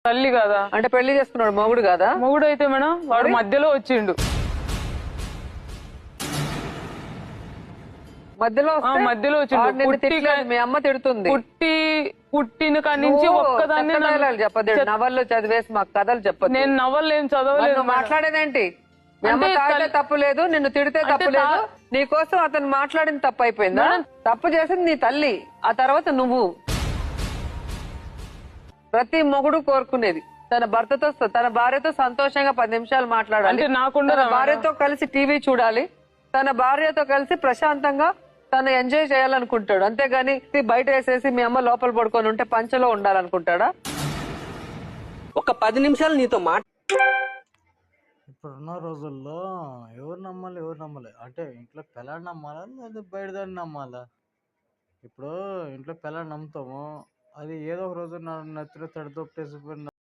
తల్లి కదా. అంటే పెళ్లి చేసుకున్నాడు మొగుడు కదా? మొగుడు అయితే మేడం వాడు మధ్యలో వచ్చిండు. మధ్యలో వచ్చిండు. మీ అమ్మ తిడుతుంది. పుట్టిన కాడి నుంచి ఒక్కదాన్ని చెప్పదు. నవల్లో చదివేసి మాకు కథలు చెప్పదు. నేను నవల్లో ఏం చదవలేదు. మాట్లాడేదేంటి? మీ అమ్మ తాగితే తప్పు లేదు, నిన్ను తిడితే తప్పు లేదు, నీకోసం అతను మాట్లాడింది తప్పు అయిపోయిందా? తప్పు చేసింది నీ తల్లి, ఆ తర్వాత నువ్వు. ప్రతి మొగుడు కోరుకునేది తన భర్తతో తన భార్యతో సంతోషంగా 10 నిమిషాలు మాట్లాడాలి, తన భార్యతో కలిసి టీవీ చూడాలి, తన భార్యతో కలిసి ప్రశాంతంగా తను ఎంజాయ్ చేయాలనుకుంటాడు. అంతేగాని బయట వేసేసి మీ అమ్మ లోపల పడుకొని ఉంటే పంచలో ఉండాలనుకుంటాడా? ఒక 10 నిమిషాలు నీతో ఇప్పుడున్న రోజుల్లో ఎవరు నమ్మాలి అంటే ఇంట్లో పిల్లని నమ్మాలా లేదా బయట దాన్ని నమ్మాలా? ఇప్పుడు ఇంట్లో పిల్లని నమ్ముతాము, అది ఏదో ఒక రోజు నచ్చిన తడితో